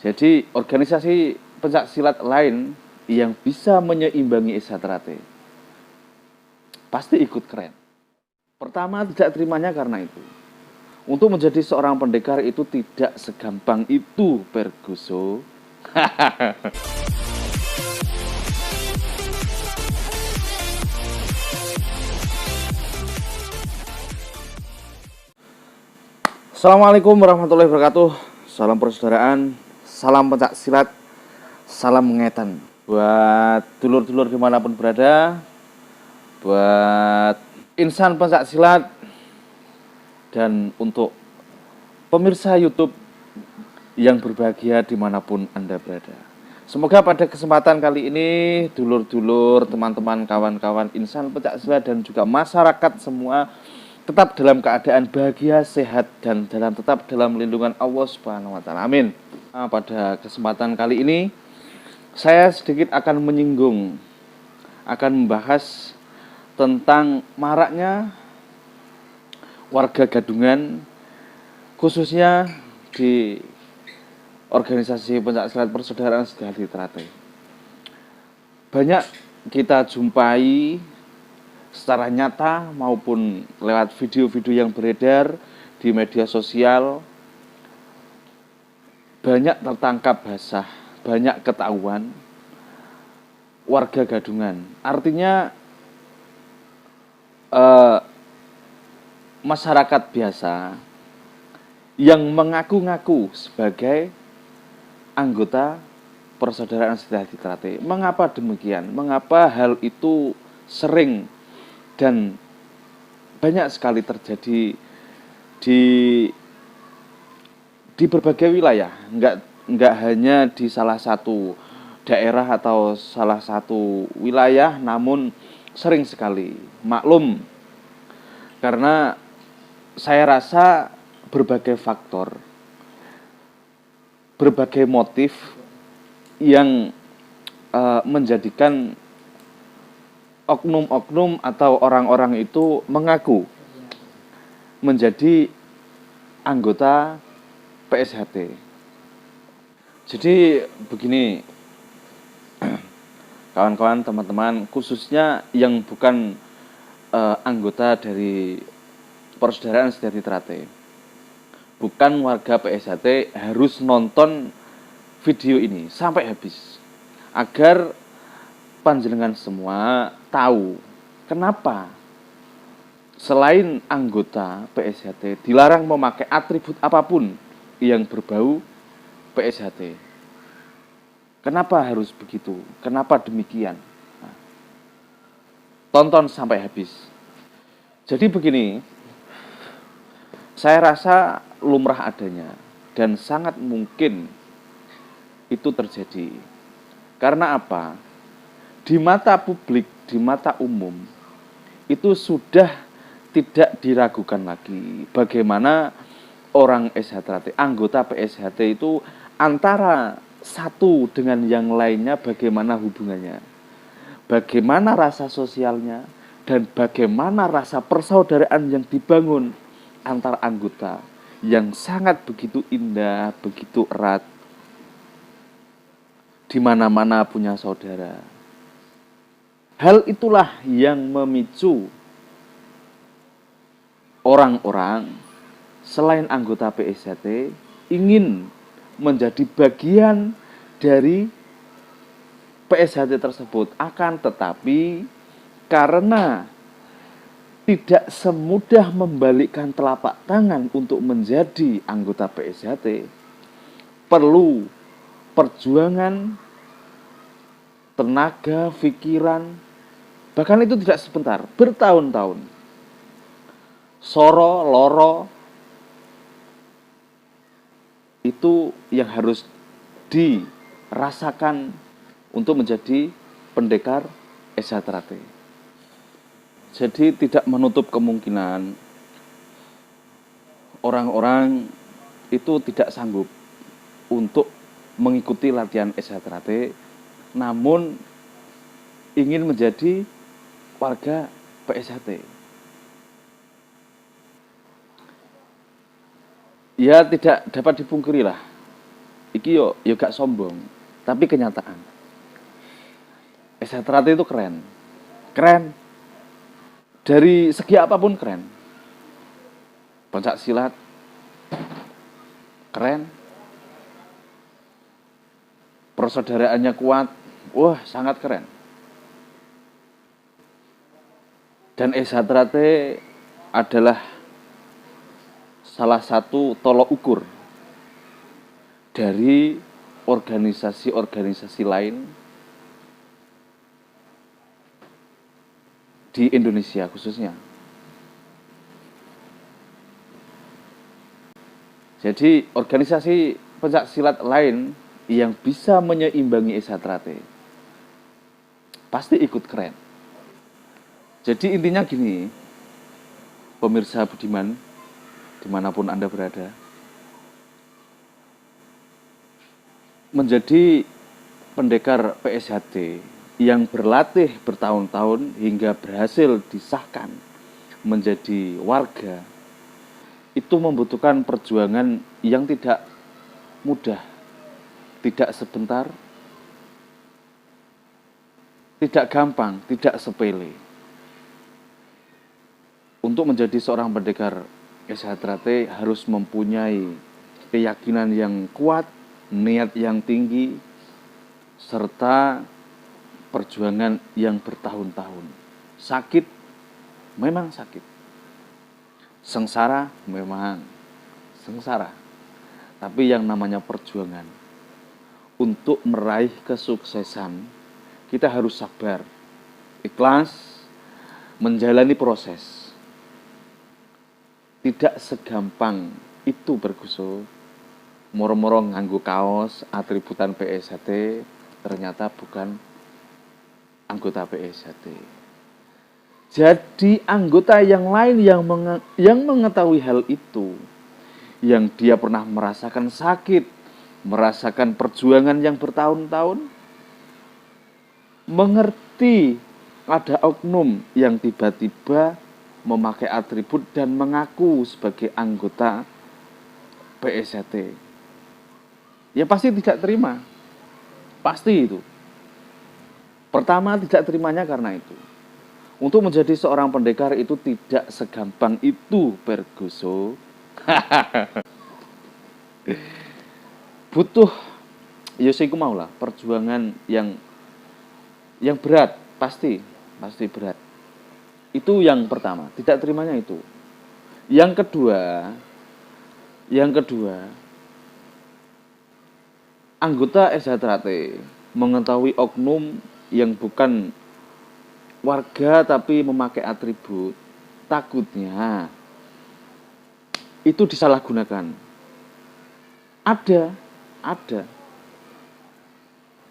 Jadi organisasi pencak silat lain yang bisa menyeimbangi SHTRAT pasti ikut keren. Pertama, tidak terimanya karena itu. Untuk menjadi seorang pendekar itu tidak segampang itu, Perguso. Assalamualaikum warahmatullahi wabarakatuh. Salam persaudaraan, salam pencak silat, salam mengetan. Buat dulur-dulur dimanapun berada, buat insan pencak silat, dan untuk pemirsa YouTube yang berbahagia dimanapun Anda berada. Semoga pada kesempatan kali ini dulur-dulur, teman-teman, kawan-kawan insan pencak silat dan juga masyarakat semua tetap dalam keadaan bahagia, sehat, dan tetap dalam lindungan Allah Subhanahu wa Ta'ala. Amin. Nah, pada kesempatan kali ini saya sedikit akan membahas tentang maraknya warga gadungan, khususnya di organisasi pencak silat persaudaraan Sehati Trate. Banyak kita jumpai secara nyata maupun lewat video-video yang beredar di media sosial, banyak tertangkap basah, banyak ketahuan warga gadungan. Artinya masyarakat biasa yang mengaku-ngaku sebagai anggota persaudaraan Sehati Trate. Mengapa demikian? Mengapa hal itu sering dan banyak sekali terjadi di berbagai wilayah, enggak hanya di salah satu daerah atau salah satu wilayah, namun sering sekali. Maklum, karena saya rasa berbagai faktor, berbagai motif yang menjadikan oknum-oknum atau orang-orang itu mengaku menjadi anggota PSHT. Jadi begini, kawan-kawan, teman-teman, khususnya yang bukan anggota dari persaudaraan Sehati Trate, bukan warga PSHT, harus nonton video ini sampai habis agar panjenengan semua tahu kenapa selain anggota PSHT dilarang memakai atribut apapun yang berbau PSHT. Kenapa harus begitu? Kenapa demikian? Nah, tonton sampai habis. Jadi begini, saya rasa lumrah adanya dan sangat mungkin itu terjadi. Karena apa? Di mata publik, di mata umum, itu sudah tidak diragukan lagi bagaimana orang SHTRAT, anggota PSHT itu antara satu dengan yang lainnya bagaimana hubungannya, bagaimana rasa sosialnya, dan bagaimana rasa persaudaraan yang dibangun antar anggota yang sangat begitu indah, begitu erat, di mana-mana punya saudara. Hal itulah yang memicu orang-orang selain anggota PSHT ingin menjadi bagian dari PSHT tersebut. Akan tetapi karena tidak semudah membalikkan telapak tangan untuk menjadi anggota PSHT, perlu perjuangan, tenaga, pikiran, bahkan itu tidak sebentar, bertahun-tahun. Soro, loro, itu yang harus dirasakan untuk menjadi pendekar SHTRAT. Jadi tidak menutup kemungkinan orang-orang itu tidak sanggup untuk mengikuti latihan SHTRAT, namun ingin menjadi warga PSHT. Ya tidak dapat dipungkiri lah, iki yo gak sombong, tapi kenyataan. Esatrat itu keren. Keren. Dari segi apapun keren. Pencak silat keren. Persaudaraannya kuat. Wah, sangat keren. Dan Esatrat adalah salah satu tolok ukur dari organisasi-organisasi lain di Indonesia khususnya. Jadi organisasi pencak silat lain yang bisa menyeimbangi Esatrat pasti ikut keren. Jadi intinya gini, pemirsa budiman, dimanapun Anda berada, menjadi pendekar PSHT yang berlatih bertahun-tahun hingga berhasil disahkan menjadi warga, itu membutuhkan perjuangan yang tidak mudah, tidak sebentar, tidak gampang, tidak sepele. Untuk menjadi seorang pendekar Esatrat harus mempunyai keyakinan yang kuat, niat yang tinggi, serta perjuangan yang bertahun-tahun. Sakit, memang sakit. Sengsara, memang sengsara. Tapi yang namanya perjuangan, untuk meraih kesuksesan, kita harus sabar, ikhlas, menjalani proses. Tidak segampang itu berguso. Moro-moro nganggo kaos atributan PSHT, ternyata bukan anggota PSHT. Jadi anggota yang lain yang mengetahui hal itu, yang dia pernah merasakan sakit, merasakan perjuangan yang bertahun-tahun, mengerti ada oknum yang tiba-tiba memakai atribut dan mengaku sebagai anggota PSHT. Ya pasti tidak terima. Pasti itu. Pertama tidak terimanya karena itu. Untuk menjadi seorang pendekar itu tidak segampang itu, Bergoso. Butuh ya sing mau lah, perjuangan yang berat, pasti berat. Itu yang pertama, tidak terimanya itu. Yang kedua, anggota Esatrat mengetahui oknum yang bukan warga tapi memakai atribut, takutnya itu disalahgunakan. Ada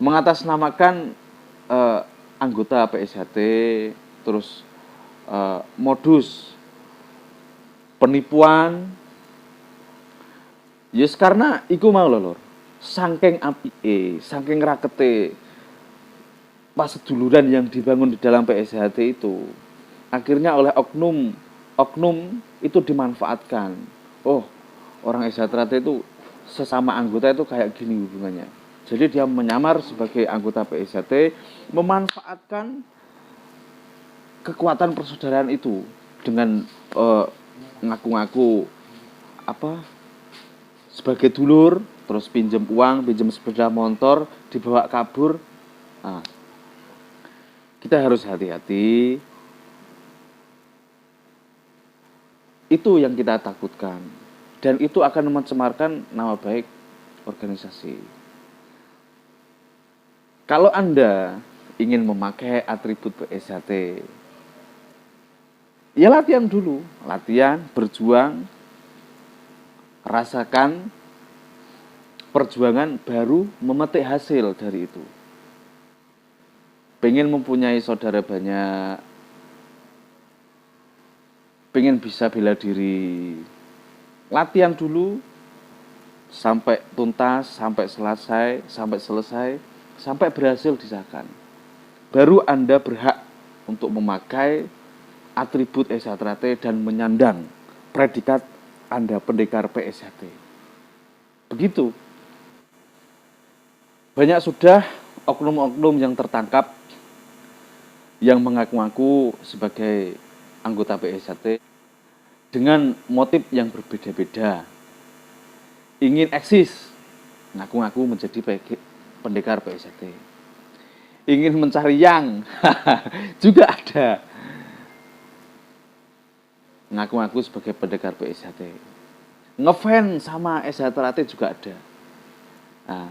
mengatasnamakan anggota PSHT, terus modus penipuan. Yes, karena iku mau lho, saking apike, saking rakete paseduluran yang dibangun di dalam PSHT itu, akhirnya oleh oknum itu dimanfaatkan. Oh, orang Esatrat itu sesama anggota itu kayak gini hubungannya. Jadi dia menyamar sebagai anggota PSHT, memanfaatkan kekuatan persaudaraan itu dengan ngaku-ngaku sebagai dulur, terus pinjam uang, pinjam sepeda motor, dibawa kabur. Nah, kita harus hati-hati. Itu yang kita takutkan, dan itu akan mencemarkan nama baik organisasi. Kalau Anda ingin memakai atribut PSHT, ya latihan dulu, latihan, berjuang, rasakan perjuangan, baru memetik hasil dari itu. Pengen mempunyai saudara banyak, pengen bisa bela diri, latihan dulu sampai tuntas, sampai selesai, sampai berhasil disahkan. Baru Anda berhak untuk memakai atribut Esatrat dan menyandang predikat Anda pendekar PSHT. Begitu. Banyak sudah oknum-oknum yang tertangkap yang mengaku-ngaku sebagai anggota PSHT dengan motif yang berbeda-beda. Ingin eksis, ngaku-ngaku menjadi pendekar PSHT. Ingin mencari yang, juga ada. Ngaku-ngaku sebagai pendekar PSHT. Ngefans sama SHT juga ada. Nah,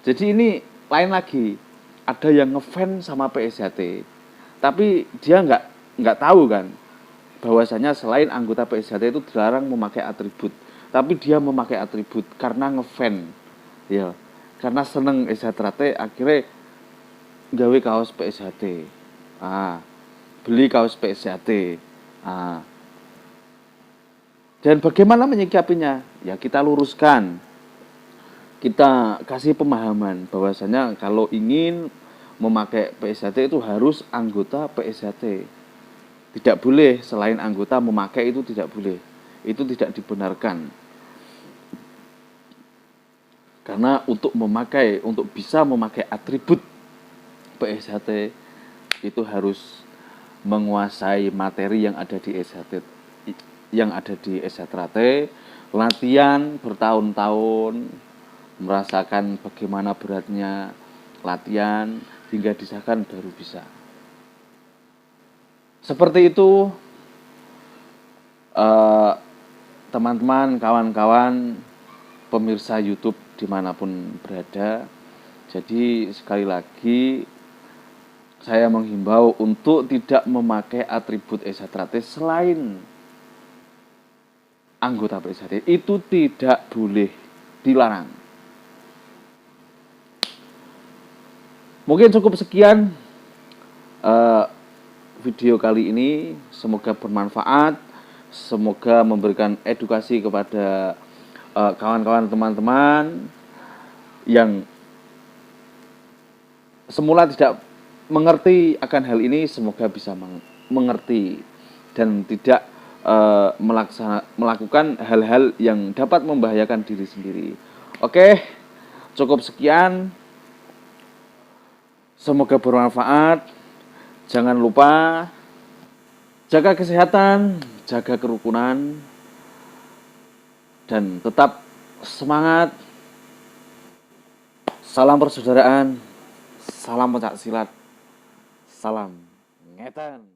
jadi ini lain lagi. Ada yang ngefans sama PSHT, tapi dia nggak tahu kan bahwasanya selain anggota PSHT itu dilarang memakai atribut, tapi dia memakai atribut karena ngefans, ya, karena seneng SHT akhirnya gawe kaos PSHT, beli kaos PSHT, dan bagaimana menyikapinya? Ya kita luruskan, kita kasih pemahaman bahwasanya kalau ingin memakai PSHT itu harus anggota PSHT. Tidak boleh selain anggota memakai, itu tidak boleh. Itu tidak dibenarkan. Karena untuk bisa memakai atribut PSHT itu harus menguasai materi yang ada di SHT, latihan bertahun-tahun, merasakan bagaimana beratnya latihan hingga disahkan baru bisa. Seperti itu, teman-teman, kawan-kawan, pemirsa YouTube dimanapun berada. Jadi sekali lagi saya menghimbau untuk tidak memakai atribut SHT selain anggota PSHT. Itu tidak boleh, dilarang. Mungkin cukup sekian video kali ini. Semoga bermanfaat, semoga memberikan edukasi kepada kawan-kawan teman-teman yang semula tidak mengerti akan hal ini. Semoga bisa mengerti dan tidak melakukan hal-hal yang dapat membahayakan diri sendiri. Oke, cukup sekian. Semoga bermanfaat. Jangan lupa jaga kesehatan, jaga kerukunan, dan tetap semangat. Salam persaudaraan, salam pencak silat, salam ngetan.